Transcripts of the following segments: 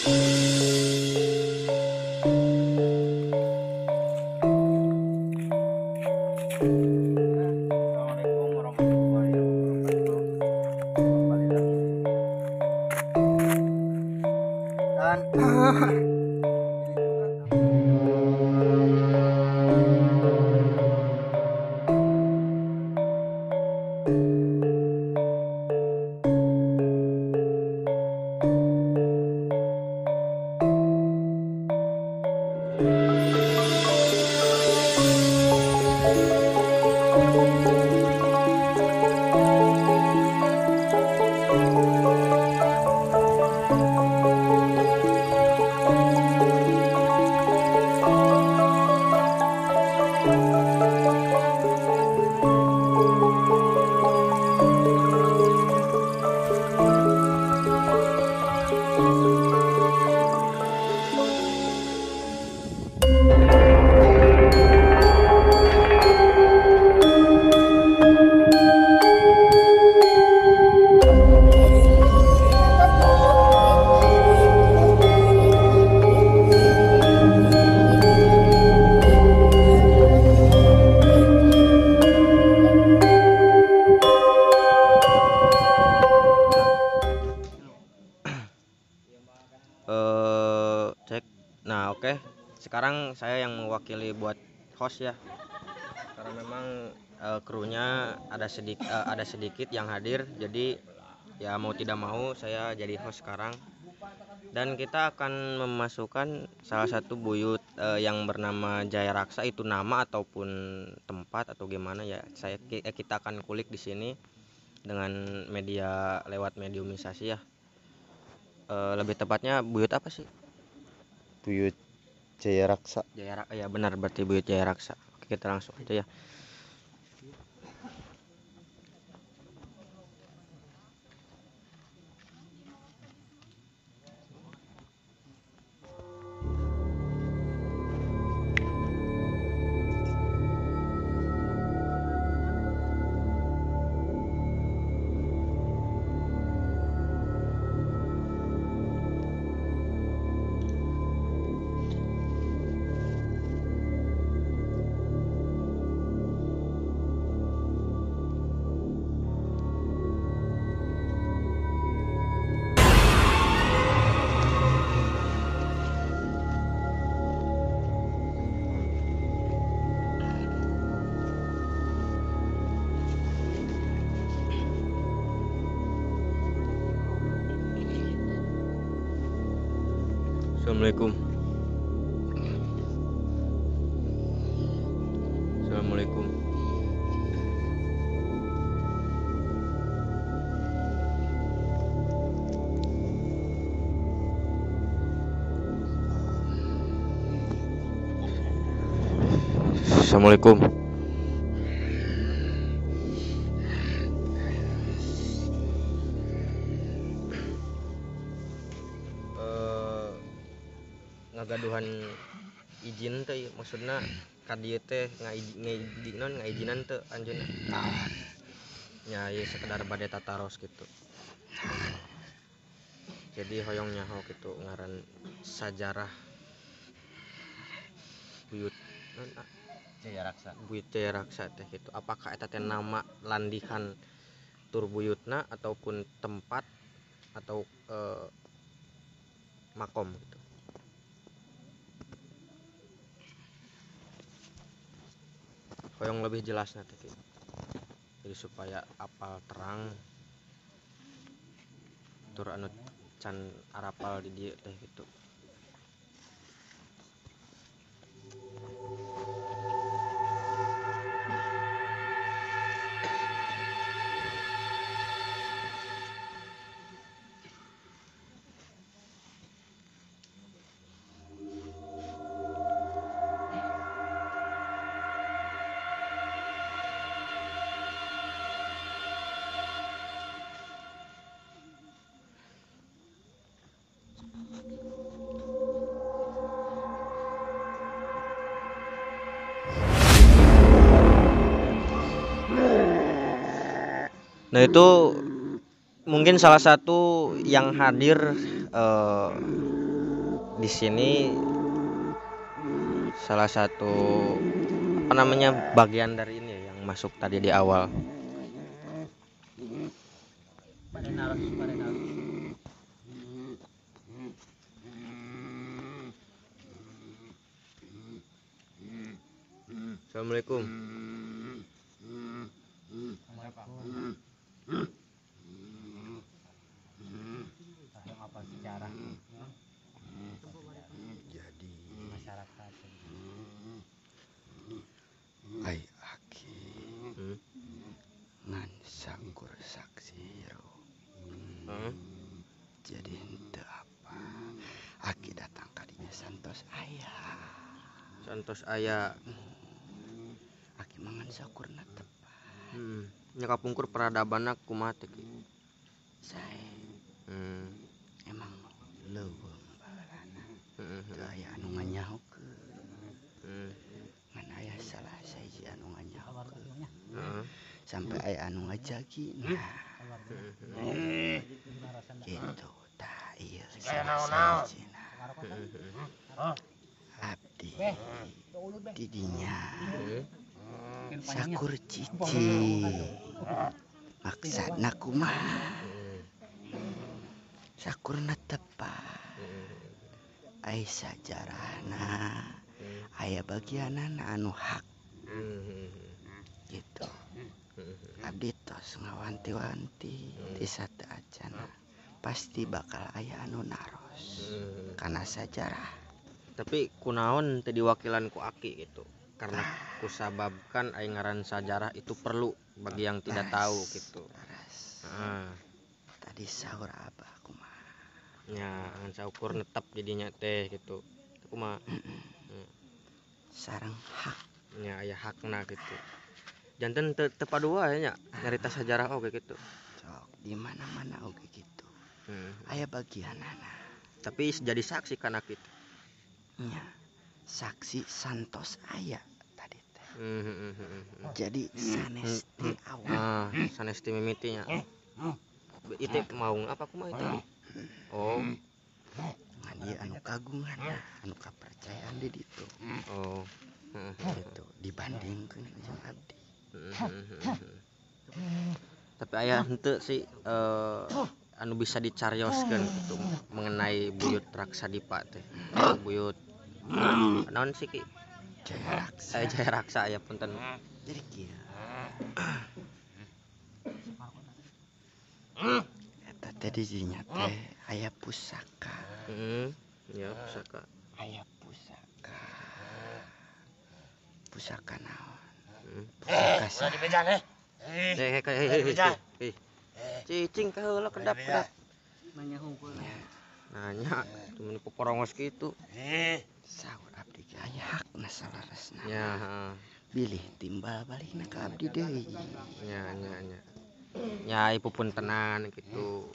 Assalamualaikum warahmatullahi wabarakatuh. Kembali lagi dan cek. Nah, oke. Sekarang saya yang mewakili buat host ya. Karena memang krunya ada sedikit yang hadir. Jadi ya mau tidak mau saya jadi host sekarang. Dan kita akan memasukkan salah satu buyut yang bernama Jaya Raksa, itu nama ataupun tempat atau gimana ya. Kita akan kulik di sini dengan media lewat mediumisasi ya. Lebih tepatnya buyut apa sih? Buyut Jaya Raksa. Ya benar, berarti buyut Jaya Raksa. Oke, kita langsung aja ya. Assalamualaikum. Assalamualaikum. Assalamualaikum. Ngagaduhan izin teh maksudna ka dieu teh ngaijinan teu anjeunna. Ya ieu sekedar bade tataros gitu. Jadi hoyong nyaho gitu ngaran sajarah buyut Jaya Raksa. buyut Jaya Raksa teh gitu. Apakah eta teh nama landihan tur buyutna ataupun tempat atau makom gitu. Hoyong lebih jelas nanti gitu. Jadi supaya apal terang tur anu can arapal di dieu teh gitu. Nah itu mungkin salah satu yang hadir di sini salah satu apa namanya bagian dari ini ya, yang masuk tadi di awal. Assalamualaikum. Apa sejarah Jadi masyarakat? ai aki Hmm. ngan sangkur saksi ro. Heeh. Jadi henteu apa aki datang kadinya santos ayah. Santos aya Aki mangan sakurna tepat. nya kapungkur peradabanna kumaha teh Ki? Sae Hmm. emang leuweung baheulana. Heeh. Teu aya anu nganyahokeun. Hmm. Ngan aya salah sahiji anu nganyahokeun. Heeh. Sampai aya anu ngajagi. Nah, gitu tah ieu salah sahijina. Abdi didinya sakur cici maksudna kumaha sakurna tepat ai sajarahna aya bagianana anu hak gitu. Abdi tos ngawanti-wanti di sateu acana pasti bakal aya anu naros karena sejarah. Tapi kunaon teu diwakilan ku aki gitu. Karena kusababkan aing ngaran sejarah itu perlu bagi yang tidak tahu gitu. Heeh. Tadi sahur abah kumaha. Nya ngan saukur netep jadinya teh gitu. Kumaha? Sareng hak Nya aya hakna gitu. Janten teu padua nya nyarita sejarah oge gitu. sok di mana-mana oge gitu. Hmm. Aya bagianana. Tapi jadi saksi kana kitu. Nya saksi santos aya tadi teh. Hmm. Jadi sanes ti awal. Sanes ti mimitinya. Itu mau apa kumaha itu? Oh. Ngan ieu anu kagungan, anu kapercayaan di ditu. Oh. Gitu dibandingkeun jeung abdi. Tapi aya henteu sih anu bisa dicarioskeun gitu mengenai Buyut Raksadipa teh. Buyut naon sih Ki? Jaya Raksa. Saya Jaya Raksa ya punten. Jadi kieu. Eta teh di dinya teh aya pusaka. Ya pusaka. Aya pusaka. Pusaka naon? Pusaka Pusaka Dipejan cicing ka heula kedap. nanya hungkul. Nanya temen poporongos kitu. Saur abdi ge aya hakna salaresna. Ya, heeh. Bilih timbal balikna ka abdi deui. Nya. Nya ipupun tenan gitu.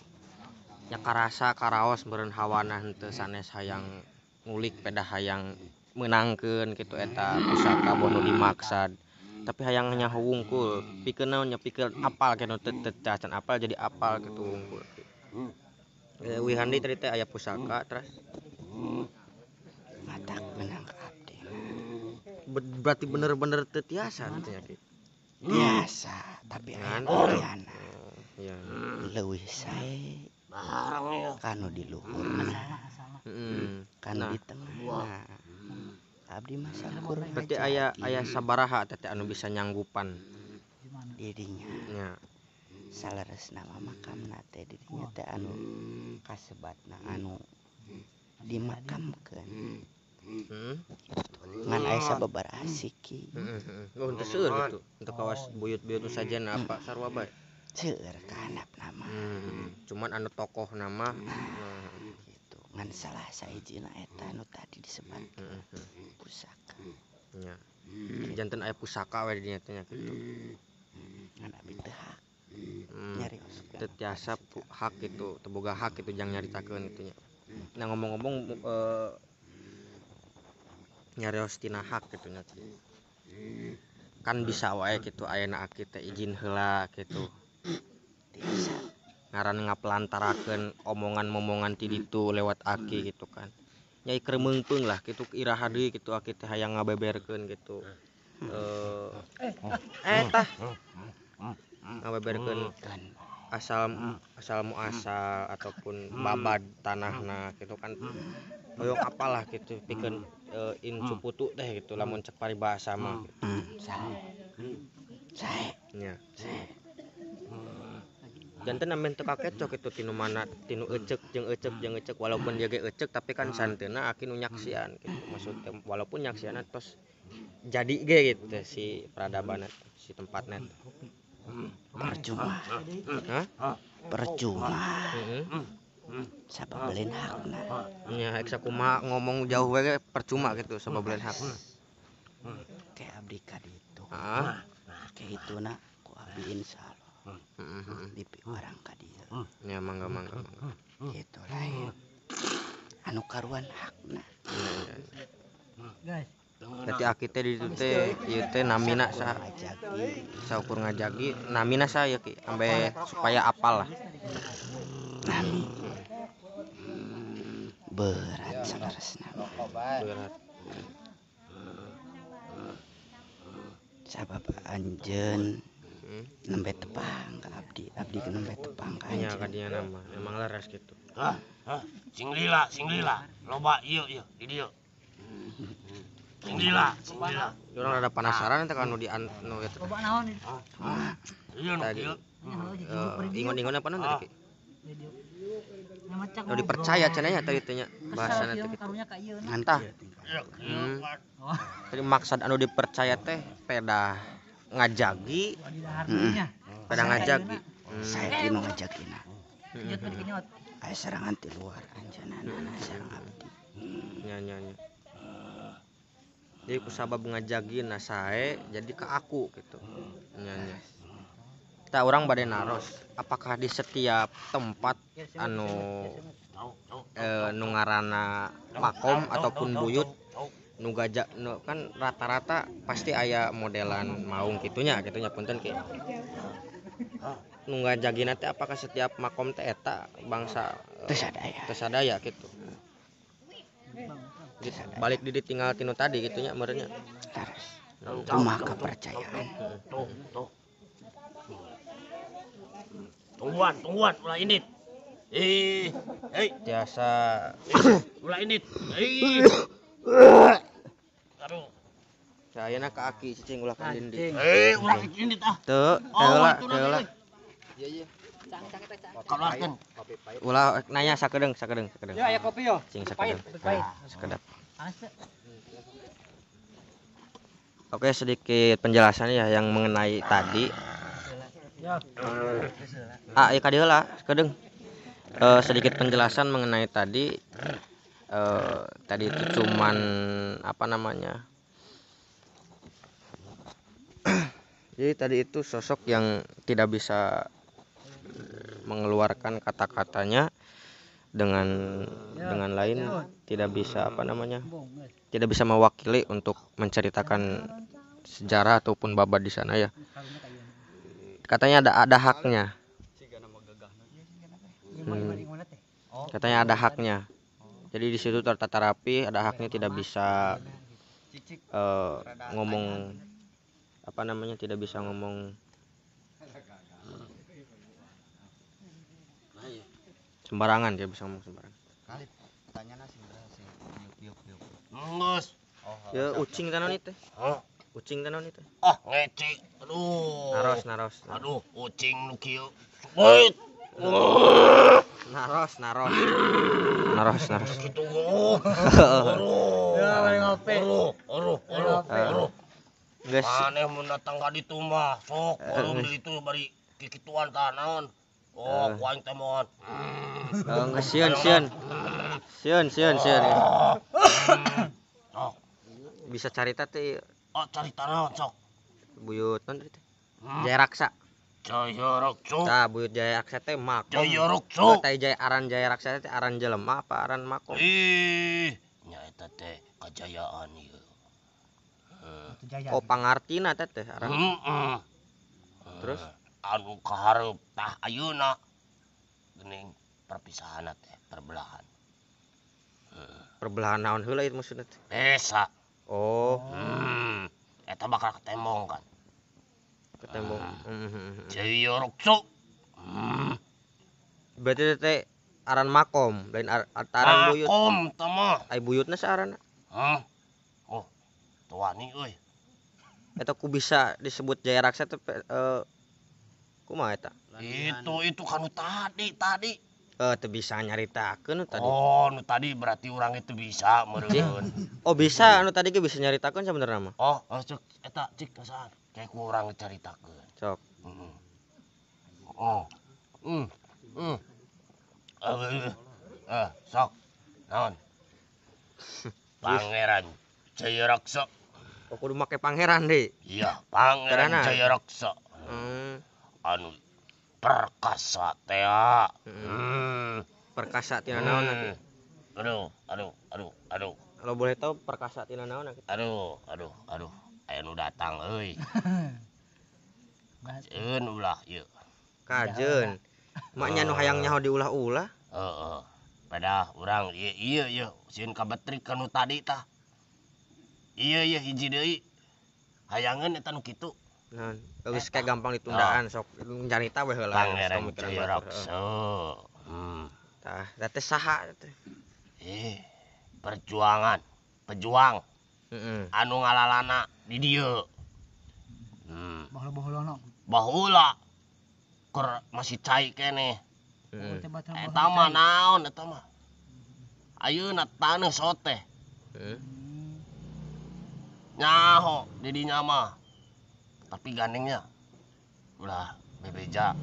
Nya karasa karaos meureun hawana henteu sanes hayang ngulik peda hayang meunangkeun kitu eta pusaka bono dimaksad. Tapi hayang nya hungkul pikeun naon nya pikeun apal kena teu can apal jadi apal kitu hungkul. Wihandi tadi teh aya pusaka terus Matak menang ka abdi. berarti bener-bener teu tiasa nya Ki. Biasa, tapi aya Ngan. bagianna. Iya. Leuwih sae kanu di luhurna, kanu Nah, di tengahna. Abdi mah sakur berarti aya sabaraha teh anu bisa nyanggupan di dinya. nya. Salaresna mah makamna teh di dinya teh anu kasebatna anu dimakamkeun. Ngan aya sababaraha siki. Oh, henteu seueur gitu. Untuk kawas buyut-buyut nu sajana apa sarua bae. Seueur ka handapna mah. Cuman anu tokoh nama Gitu. Ngan salah sahijina eta anu tadi disebatkeun pusaka. nya. Janten aya pusaka we di dinya teh nya kitu. Ngan abdi teu hak nyarioskeun. Teu tiasa hak gitu, teu boga hak itu jang nyaritakeun kitu nya. Nah ngomong-ngomong nyarios tina hak gitu nya. Kan bisa wae gitu ayeuna aki teh izin heula gitu. Tiasa. Ngaran ngapelantarakeun omongan-momongan ti ditu lewat aki gitu kan. nyai kremeungpeung lah gitu iraha deui gitu aki teh hayang ngabeberkeun gitu tah ngabeberkeun asal muasal ataupun babad tanahna gitu kan hoyong apalah gitu pikeun incu putu teh gitu lamun cek paribahasa mah Sae. nya janten amen teu kakecok itu tinu mana tinu ecek jeung walaupun dia ge ecek tapi kan santeuna aki nu nyaksian gitu maksudnya walaupun nyaksianna tos jadi ge gitu si peradaban si tempatna Percuma. Sabableun hakna. nya eksa kumaha ngomong jauh we percuma gitu sabableun hakna Kayak abdi ka ditu. heeh Kayak hituna ku abdi insyaallah. Dipi orang ka dieu. nya mangga Gitu lain. Anu karuan hakna. Guys, berarti aki teh di ditu teh ieu teh namina saukur ngajagi namina saya ki ambe supaya apal lah Nami. Berat sanesna. berat Sabab anjeun nembe tepang ka abdi ke nembe tepang ka nya anjeun. kadinya nama emang laras gitu Sing lila loba ieu di dieu sing lila urang rada penasaran teh kan nu di anu eta coba naon itu? ieu nu tadi kieu ingon-ingon apa naon tadi Namacak nu dipercaya cenanya tadi teh nya bahasana teh gitu karunya ka ieu. ngantah tadi maksud anu dipercaya teh peda ngajagi Di daharnya. peda ngajagi Saya tinu ngajakina. Jut tadi kenyot. Aya serangan ti luar anjeunana sareng abdi. nya jadi kusabab ngajagina sae jadi ke aku gitu nya kita orang bade naros apakah di setiap tempat anu nu ngaranna makom ataupun buyut nu gajak nu kan rata-rata pasti aya modelan maung gitunya punten ki nu ngajagina teh apakah setiap makom teh eta bangsa teu sadaya gitu balik di tinggal tinu tadi gitunya meureunnya Rumah kepercayaan. tuh tungguan ulah indit biasa ulah indit aduh sayana ka aki cicing ulah ka dinding ulah indit teu heula kalarkeun ulah nanya sakedeung Ya aya kopi yo. cing sakedeung sekedap Panas teh. oke sedikit penjelasan ya yang mengenai tadi Ya. ya ka dieu lah sakedeung sedikit penjelasan mengenai tadi tadi itu cuman apa namanya jadi tadi itu sosok yang tidak bisa mengeluarkan kata-katanya dengan lain tidak bisa apa namanya tidak bisa mewakili untuk menceritakan sejarah ataupun babad di sana ya katanya ada haknya katanya ada haknya jadi di situ tertata rapi ada haknya tidak bisa ngomong apa namanya tidak bisa ngomong sembarangan dia bisa ngomong sembarangan Ngus. ya ucing tanon itu ucing tanon itu Ngecek. Aduh. naros Aduh, ucing nu kieu. Wait. naros Kitu. Ya bari ngopi. Aduh. geus Maneh mun datang ka ditu mah sok urang di itu bari kikituan tah naon. Oh, ku aing teh moal. geus sieun bisa carita teh Oh, carita naon sok. buyut naon teh Jaya Raksa Jaya Raksa. tah buyut Jaya Raksa teh makom Jaya Raksa. teh aran Jaya Raksa teh aran jelema apa aran makom Nya eta teh kajayaan ieu. oh pangartina teh aran terus anu kahareup tah ayeuna geuning perpisahan teh perbelahan Perbelahan naon heula itu maksudna teh? Desa. Oh, Eta bakal ketembong kan. ketembong. Jaya Raksa. Berarti teh aran makom, lain aran buyut. Makom tama. Ai buyutna saarana. Oh, tuani euy. Eta ku bisa disebut Jaya Raksa teh kumaha eta? Itu kanu tadi. Teu bisa nyaritakeun tadi. Oh, nu tadi berarti orang itu bisa meureun. Oh, bisa anu tadi ge bisa nyaritakeun sabenerna mah. Oh, cek eta cik kasaan. Kayak ku urang caritakeun. Sok. Sok. Naon? Pangeran Jaya Raksa. Oh, kudu make pangeran deui. Iya, Pangeran Karena- Jaya Raksa. Anu perkasa teh. Perkasa tina naon atuh? Aduh. Kalau boleh tahu perkasa tina naon atuh? Aduh. Aya nu datang euy. Ceun ulah ieu. Kajeun. Maknya nu hayang nyaho diulah-ulah. Heeh. Pada urang ieu sieun kabetrik kanu tadi tah. Ieu hiji deui. Hayangeun eta nu kitu. Naon? Geus kayak gampang ditundaan sok nyarita we heula. Pangeran Jaya Raksa. Tah, teh saha teh? Pejuang Heeh. anu ngalalana di dieu. Baheula-baheulana. Baheula keur masih cai keneh. Heeh. Eta mah naon eta mah? Ayeuna taneuh soteh. Heeh. Nyaho di dinya mah. Tapi gandengnya ulah bebeja.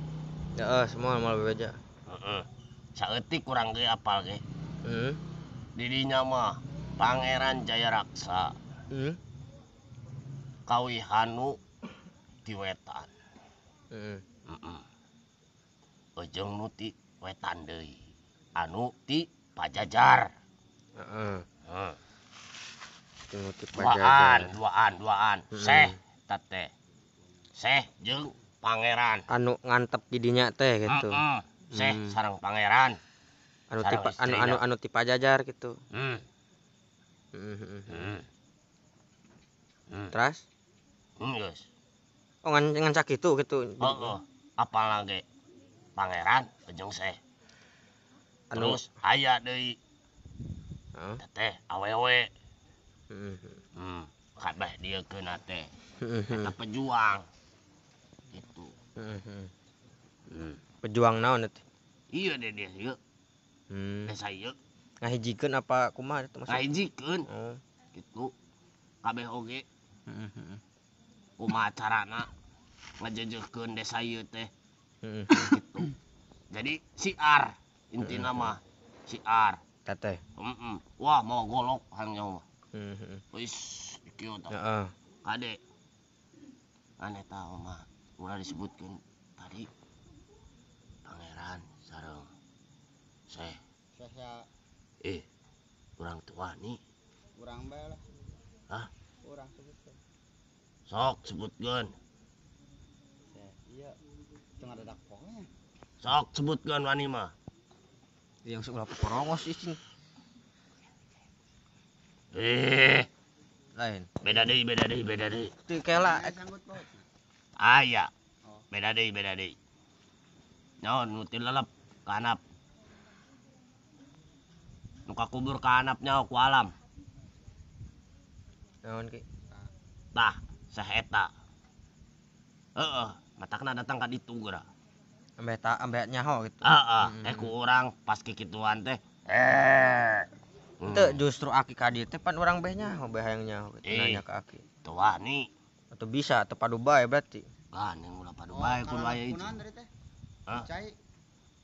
Heeh, semua moal bebeja. Heeh. Saeutik kurang ge apal ge. Heeh. Di dinya mah Pangeran Jaya Raksa Heeh. kawihanu ti wetan. Heeh. Ujung nu ti wetan deui. Anu ti Pajajar. Heeh. Heeh. Tunggu ti pajajar. Duaan. Seh teh. Seh jeung pangeran. Anu ngantep di dinya teh gitu. Seh sareng pangeran. Anu Sareng ti istrina. anu ti pajajar gitu. Hmm. Heeh. Terus? Geus. Oh ngan sakitu gitu. Heeh. Apalagi pangeran jeung seh. Anu Terus aya deui heeh. teh awewe. Heeh. Kabeh diekeun teh. Heeh. Eta pejuang. Gitu. Heeh. Pejuang naon eta? Iya deh dia ieu. Desa ieu Ngahijikeun apa kumaha eta maksud? ngahijikeun Oh. gitu. Kabeh oge Heeh. kumaha carana ngajejeukeun desa ieu teh Heeh. gitu. Jadi siar intina mah siar. Teh. Wah mau golok hangnya mah. Heeh. Wis kieu tah. Heeh. Kade. Aneh tah mah ulah disebutkeun tadi pangeran sareng seh. Urang tua nih. Urang bae lah. Hah? Urang sebutkeun. Sok sebutkeun. Iya. Teu ngadadak pokoknya. Sok sebutkeun wani mah. Yang sebelah pokorongos sih. Lain. Beda deui. Teu kela Sanggut paut. Aya. Beda deui. Naon nu ti lelep ka handap. Nu kakubur ka handap nyaho ku alam. naon ki? Tah, sah eta. Heeh, matakna datang ka ditu geura. Ambe nyaho gitu. Teh ku urang pas kikituan teh. Teu justru aki ka dieu teh pan urang beh nyaho, beh hayang nyaho gitu. Nanya ka aki. Teu wani. Atau bisa atau padu bae berarti. Gandeng ulah padu bae kudu aya hiji. Kunaon dari teh? Hah? Cai.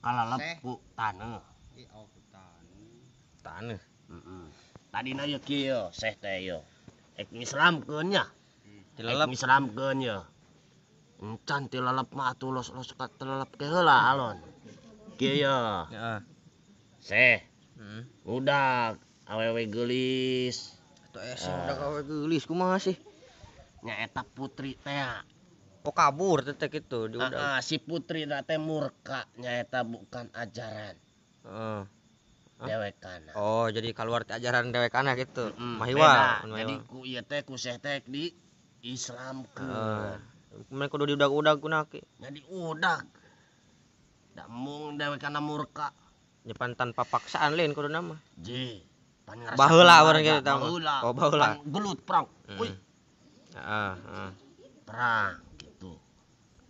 Kalalep ku taneuh. Oh, kutan. Taneuh. Tadina ieu kieu, seh teh ieu. Ek ngislamkeun nya. Tilelep. Ngislamkeun ieu. Encan ti lalep mah atuh los-los ka telelep ke heula alon. Kieu ieu. Heeh. Seh, Heeh. budak awewe geulis. Atuh sih udah gawe geulis kumaha sih? Nya eta putri teh. Oh kabur teh kitu di udah. Si putri teh murka nya eta bukan ajaran Heeh. dewekana. Oh jadi keluar ti ajaran dewek anak gitu. Beda. Mahiwa. Jadi ku ieu teh ku seh teh di Islamkeun. Mun kudu diudag-udag kunaki. Jadi udag. Da mung dewek kana murka. Nyepan tanpa paksaan lain kudu nama. Je. Pan ngarasa Baheula keluarga, bareng kitu tah. baheula. Oh, baheula. Pan gelut perang. Wih, Heeh. perang gitu.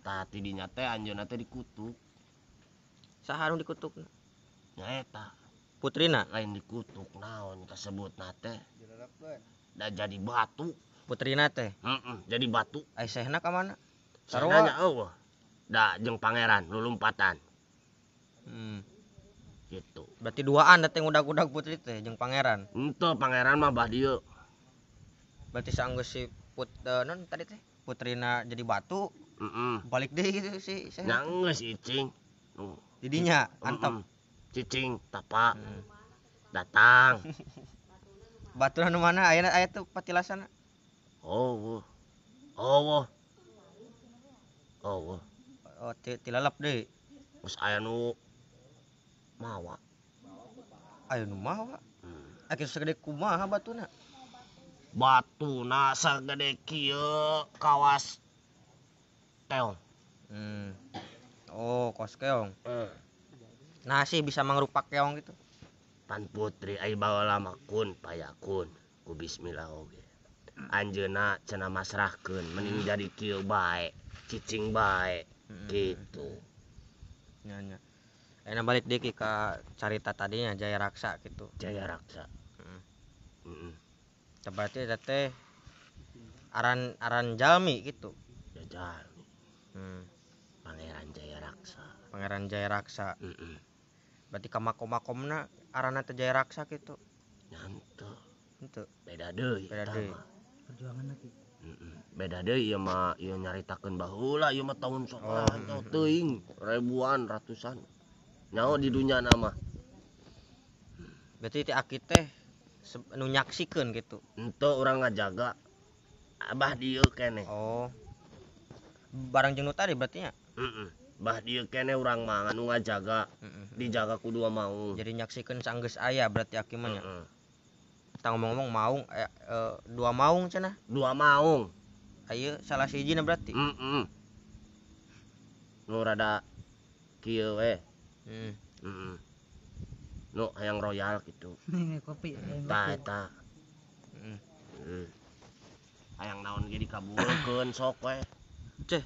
Tah tidinya teh anjeunna teh dikutuk. Saha nu dikutukna? Nyaeta Putrina, lain dikutuk naon kasebutna teh. Da jadi batu. putrina teh. Jadi batu. Ai sehna ka mana? Sarwana Sarua. eueuh. Da jeung pangeran lulumpatan gitu. Berarti duaan dateng udag-udag putri teh jeung pangeran. Henteu pangeran mah bah dieu. Berarti saenggeus si non tadi teh putrina jadi batu, balik deui gitu si Nya geus icing. didinya antep. Cicing tapa. Datang. Baturna nu mana aya tuh patilasana. Oh. Oh, tilalap deui. Geus aya nu mawa. Aya nu mawa. Ake sagede kumaha batuna? Batuna sagede kieu kawas keong. Oh, kos keong. Nah sih bisa mangrupak keong gitu. Pan putri ai baheula mah kun payakun ku bismillah oge. Anjeunna cenah masrahkeun mending jadi kieu bae, cicing bae gitu. Nya. Enak balik deui ka carita tadinya Jaya Raksa gitu. Jaya Raksa. Berarti eta teh aran jalmi gitu. Jajal. Pangeran Jaya Raksa. Pangeran Jaya Raksa. Berarti ka makom-makomna aranna teh Jaya Raksa gitu. Henteu. Henteu. Beda deui. Perjuangan lagi. Beda deui ieu mah ieu nyaritakeun baheula ieu mah tahun sokalan teuing ribuan ratusan. Nyaho di dunya mah. Berarti ti aki teh nu nyaksikeun gitu. Henteu urang ngajaga. Abah dieu keneh. Oh. Barang jeung nu tadi berarti nya. Bah dieu keneh urang mah anu ngajaga. Dijaga ku dua maung. Jadi nyaksikeun saenggeus aya berarti aki mah nya. Tah ngomong-ngomong maung dua maung cenah. Dua maung. Ayeuna salah sijina berarti. Nu rada kieu we. Nu hayang royal gitu. Kopi. Tah eta. Hayang naon ge dikabulkeun sok we. Ceh.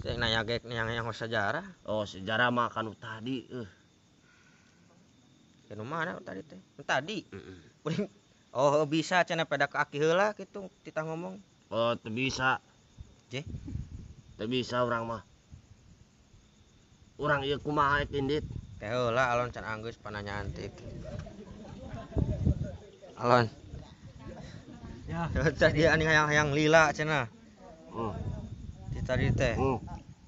Teh nanya gek yang sejarah. Oh, sejarah mah kanu tadi Anu mana tadi teh? Tadi. Oh, bisa cenah pada ke aki heula kitu titah ngomong. Oh, teu bisa. Jeh. Teu bisa urang mah. Urang ieu kumaha Indit? Teh heula alon can anggeus pananyaan teh. Alon. Ya. Tadi ani hayang lila cenah. Di tadi teh.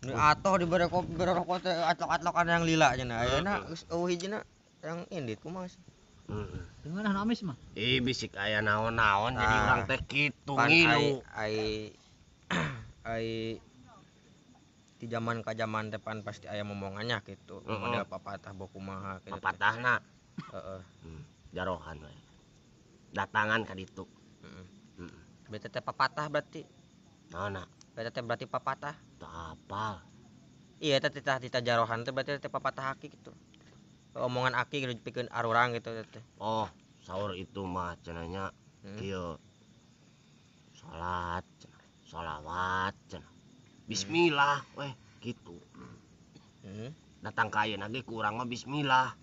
Ni atoh dibere rokok teh atlok-atlokan yang lila cenah. Ayeuna geus eueuh hijina yang Indit kumaha sih? Dengan amis mah. Bisik aya naon-naon jadi urang teh kitu Pan ngilu. ai di zaman ka zaman depan pasti aya momongannya gitu. Model papatah bae kumaha kitu. Papatahna. Heeh. Jarohan we. Datangan ka ditu. Berarti teh papatah berarti. Naonna? Berarti teh berarti papatah. Teu apal. Iya teh tita jarohan teh berarti teh papatah aki gitu. Omongan aki gitu dipikeun arurang gitu teh. Oh, saur itu mah cenanya kieu. Salat cenah, sholawat cenah. Bismillah weh gitu. Datang ka ayeuna ge ku urang mah bismillah.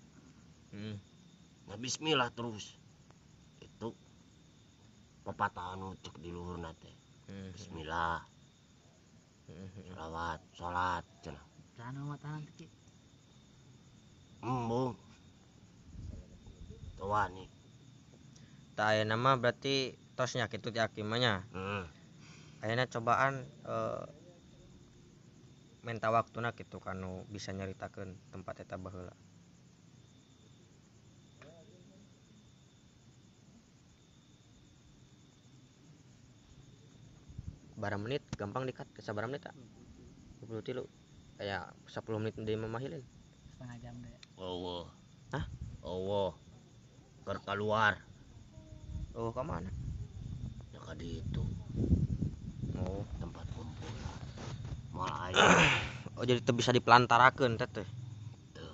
Nah bismillah terus. Itu pepatah anu cek di luhurna teh. Bismillah. Sholawat, salat cenah. Tanah matahan teh. Embung. Teu wani. Tah ayeuna mah berarti tos nya kitu ti aki mah nya. Ayeuna cobaan menta waktuna kitu kanu bisa nyaritakeun tempat eta baheula. Barang menit gampang dikat ke sabaraha menit tak? 23. Kayak 10 menit deui mamahilin. Setengah jam deh. Allah. Hah? Allah. Ker keluar Oh, ke mana? ya ka ditu Oh. tempat kumpulan mal aya Oh, jadi teu bisa dipelantarakeun teh. teu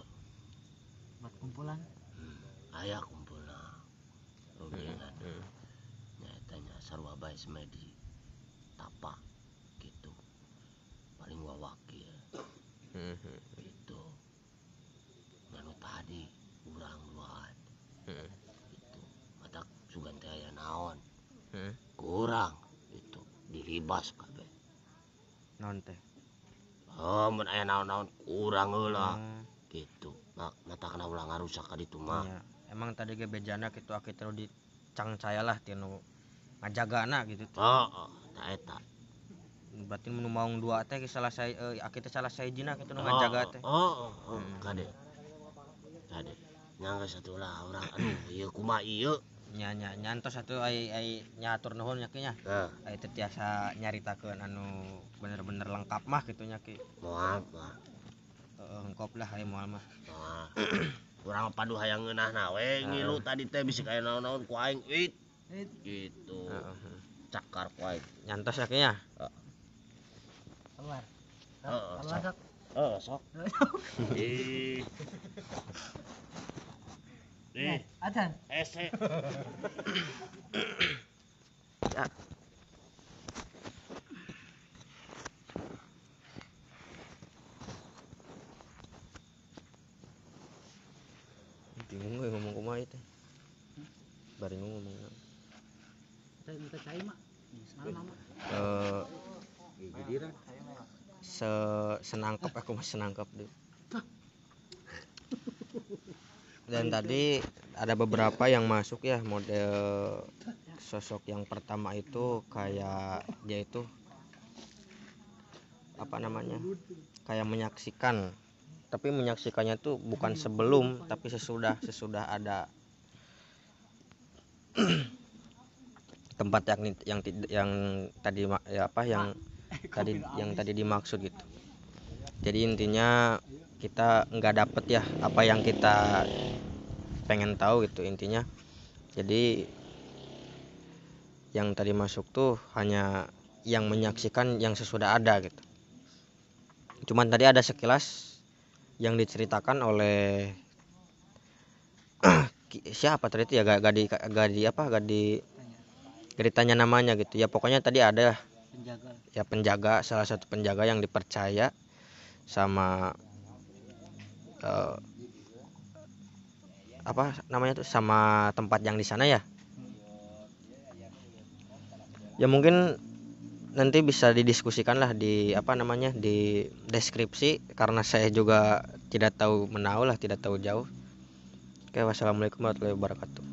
Buat kumpulan. aya kumpulna rumian Hmm. nyata nya sarua bae semedi tapak gitu paling wawakil Hmm. gitu nganu tadi urang duaan Hmm. itu matak sugan teh aya naon Hmm. kurang itu dilibas kabeh Naon teh? oh mun aya naon-naon kurang heula Hmm. gitu mata kana ulah ngarusak ka ditu mah Iya. Emang tadi ge bejana kitu aki teh dicang saya lah tinu ngajagana gitu teh. heeh ta eta Berarti nu maung dua teh salah saya aki teh salah sahijina kitu nu ngajaga teh. kade nyangga satu lah orang aduh ieu kumaha ieu Nya nyantos atuh ai nyatur nuhun nya ki nya. Ai teh tiasa nyaritakeun anu bener-bener lengkap mah kitu nya ki. moal mah Engkop lah ai moal mah. kurang padu hayang ngeunahna we ngilu tadi teh bisik aya naon-naon ku aing wit gitu Heeh. cakar ku aing Nyantos ya ki nya. Keluar. Heeh, Keluar sok. sok. sok ih Adan. ese Ya. Bingung gue ngomong kumaha ieu teh. Bari ngomong. Saya minta cai mak. Malam mama. Senangkep aku masih senangkep deh. Dan tadi ada beberapa yang masuk ya, model sosok yang pertama itu kayak dia itu apa namanya, kayak menyaksikan, tapi menyaksikannya tuh bukan sebelum tapi sesudah ada tempat yang tadi ya apa yang tadi dimaksud gitu. Jadi intinya kita nggak dapet ya apa yang kita pengen tahu gitu intinya. Jadi yang tadi masuk tuh hanya yang menyaksikan yang sesudah ada gitu. Cuman tadi ada sekilas yang diceritakan oleh siapa tadi itu ya gak ditanya namanya gitu ya, pokoknya tadi ada Penjaga. ya penjaga, salah satu penjaga yang dipercaya sama apa namanya tuh sama tempat yang di sana ya. Ya mungkin nanti bisa didiskusikan lah di apa namanya di deskripsi karena saya juga tidak tahu menau lah, tidak tahu jauh. Oke, wassalamualaikum warahmatullahi wabarakatuh.